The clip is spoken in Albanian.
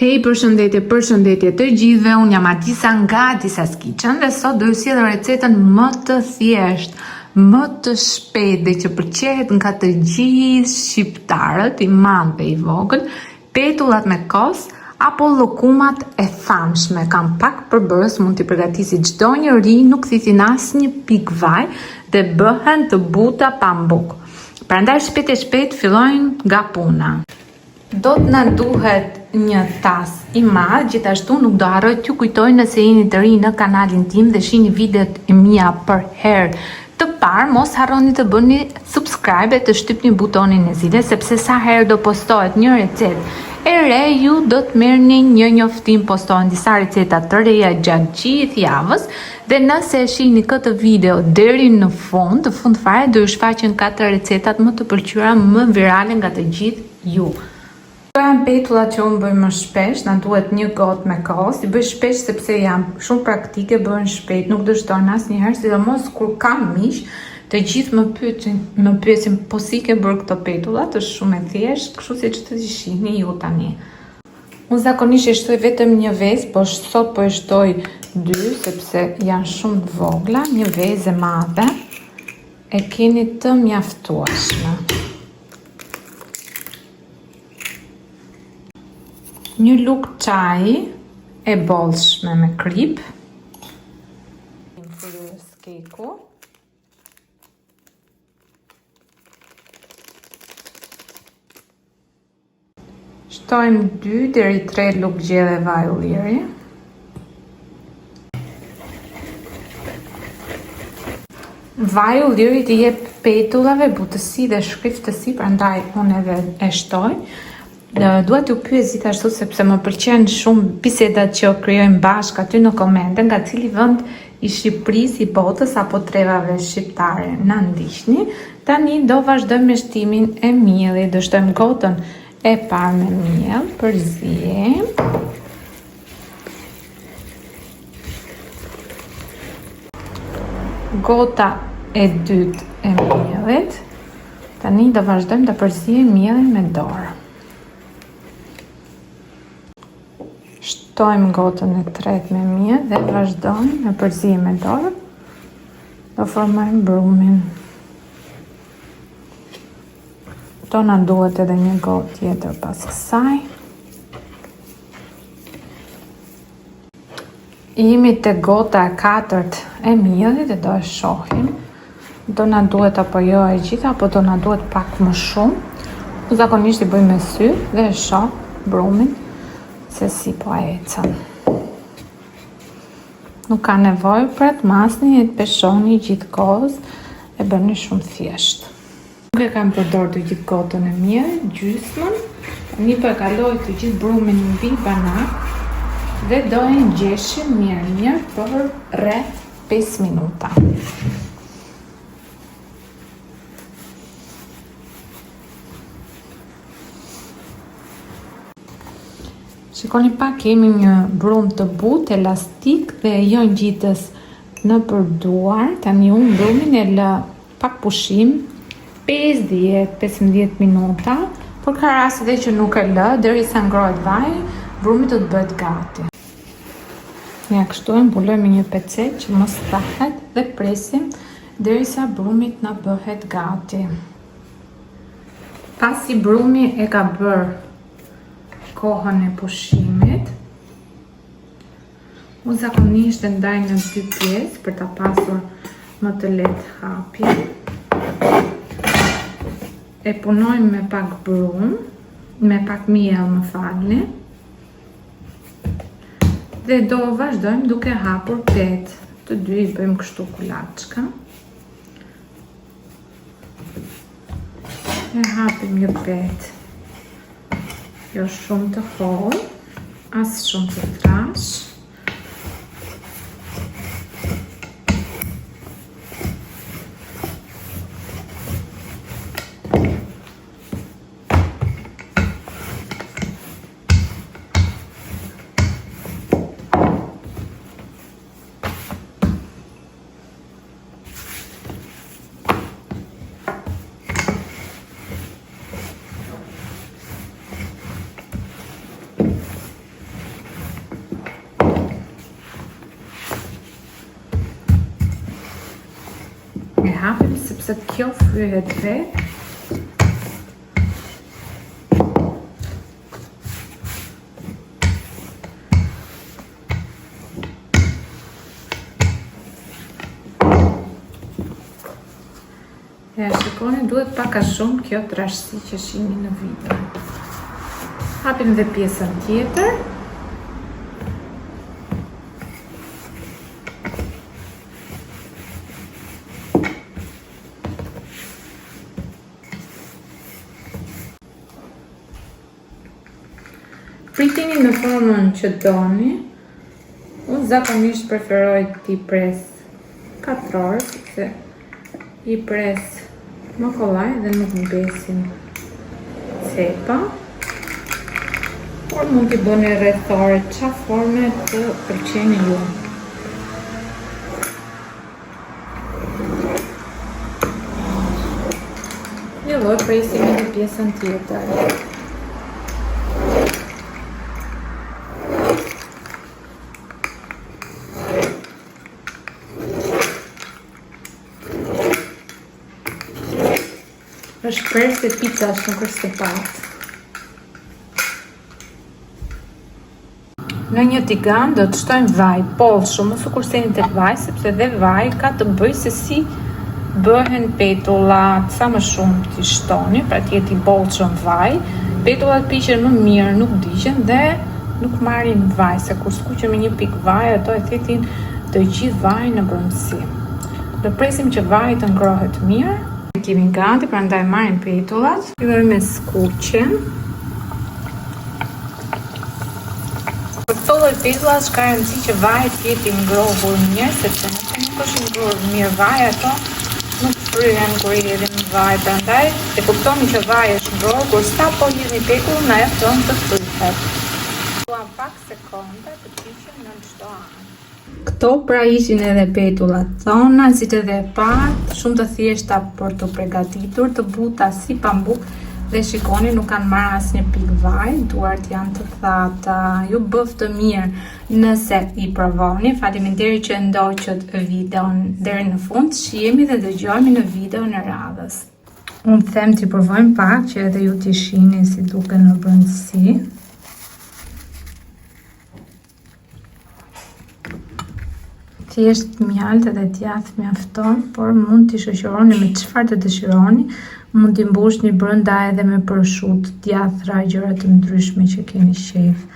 Hej, përshëndetje të gjithëve, unë jam Atisa nga Atisas Kitchen dhe sot do ju sjell recetën më të thjeshtë, më të shpejtë dhe që pëlqejet nga të gjithë shqiptarët, i madh dhe i vogël, petullat me kos apo llokumat e famshme. Kam pak përbërës, mund t'i përgatisi çdo njeri, nuk thithin asnjë pikë vaj dhe bëhen të buta pa mbuk. Prandaj shpejt fillojnë nga puna. Do të na duhet një tas i madh, gjithashtu nuk do harroj t'ju kujtoj nëse jeni të ri në kanalin tim dhe shihni videot e mia për herë të parë, mos harroni të bëni subscribe e të shtypni butonin e zile, sepse sa herë do postohet një recetë e re, ju do të merrni një njoftim, postohen disa receta të reja gjatë gjithë javës, dhe nëse e shihni këtë video deri në fund fare, do ju shfaqen 4 recetat më të pëlqyera, më virale nga të gjithë ju. Këto janë petullat që unë bëj më shpesh, na duhet një gotë me kos, i bëj shpesh sepse janë shumë praktike, bëhen shpejt, nuk dështojnë asnjëherë, sidomos kur kam miq, të gjithë më pyesin po si ke bërë këto petullat, është shumë e thjeshtë, kështu siç të shihni ju tani. Unë zakonisht e shtoj vetëm një vezë, po sot po e shtoj 2 sepse janë shumë të vogla, një vezë e madhe e keni të mjaftueshme. Një lugë çaji e bollshme me krip, keku, shtojmë 2 deri 3 lugë gjelle vaj ulliri, vaj ulliri t'i jep petullave butësi dhe shkriftësi, prandaj unë edhe e shtoj. Dua t'ju pyes gjithashtu sepse më pëlqen shumë bisedat që krijojmë bashkë aty në komente, nga cili vend i Shqipërisë, i botës apo trevave shqiptare na ndiqni. Tani do vazhdojmë me shtimin e miellit. Do shtojmë gotën e parë me miell, përzijem. Gota e dytë e miellit. Tani do vazhdojmë të përzijem miellin me dorë. Shtojmë gotën e tretë me miell dhe vazhdojmë me përzijem me dorë. Do formojmë brumin. Do na duhet edhe një gotë tjetër pas kësaj. Jemi te gota e katërt e miellit dhe do e shohim. Do na duhet apo jo e gjitha, apo do na duhet pak më shumë. Zakonisht i bëj me sy dhe e shoh brumin se si po ecën. Nuk ka nevojë për të masni e të peshoni gjithkohës, e bëni shumë thjesht. Nuk e kam përdorur të gjithë gotën e miell, gjysmën, tani po e kaloj të gjithë brumin mbi banak dhe do e ngjeshim mirë për rreth 5 minuta. Shikoni pak, kemi një brum të butë, elastik dhe jo ngjitës në përduar. Tani unë brumin e lë pak pushim, 5-10-15 minuta, por ka raste edhe që nuk e lë, derisa ngrohet vaji, brumi do të bëhet gati. Ja, kështu e mbuloj me një pecet që mos thahet dhe presim derisa brumi na bëhet gati. Pasi brumi e ka bërë kohën e pushimit, unë zakonisht e ndaj në 2 pjesë për ta pasur më të lehtë hapje. E punojmë me pak brum, me pak miell, më falni. Dhe do vazhdojmë duke hapur petë. Të dy i bëjmë kështu kulaçka. E hapim një petë. Jo shumë të hollë, as shumë të trash. hapim sepse kjo fryhet vetë. Ja, shikoni, duhet pak a shumë kjo trashësi që shihni në video. Hapim dhe pjesën tjetër. Pritini në formën që doni. Unë zakonisht preferoj t'i pres 4 orë, sepse i pres më kollaj dhe nuk mbesin cepa. Por mund t'i bëni rreth ore çfarë forme të pëlqeni ju. Një lloj presim edhe pjesën tjetër. Është pres se pizzash, nuk është se patë. Në një tigan do të shtojmë vaj pollshëm, mos u kurseni tek vaj, sepse dhe vaj ka të bëjë se si bëhen petullat. Sa më shumë t'i shtoni, pra t'jeti bollshëm vaj, petullat piqen më mirë, nuk diqen dhe nuk marrin vaj, se kur skuqemi një pikë vaj, ato e thithim të gjithë vaj në brendësi. Do presim që vaji të ngrohet mirë. Kemi gati, prandaj marrim petullat, fillojmë me skuqjen. Për këto lloj petullash ka rëndësi që vaji të jetë i ngrohur mirë, sepse nëse nuk është i ngrohur mirë vaji, ato nuk fryhen kur i hedhim vaj. Prandaj e kuptoni që vaji është ngrohur kur sapo hidhni pekullën, ajo fillon të fryhet. Duam pak sekonda të piqen në çdo anë. Këto pra ishin edhe petullat tona, siç edhe e pat, shumë të thjeshta për të përgatitur, të buta si pambuk dhe shikoni nuk kanë marrë asnjë pikë vaj, duart janë të thata. Ju bëf të mirë nëse i provoni. Faleminderit që ndoqët videon deri në fund. Shihemi dhe dëgjohemi në videon e radhës. Unë them t'i provojmë pak që edhe ju t'i shihni si duken në brendësi. Thjesht mjalt edhe djathtë mjafton, por mund t'i shoqëroni me çfarë të dëshironi. Mund t'i mbushni brenda edhe me prosciutto, djathra, gjëra të ndryshme që keni shef.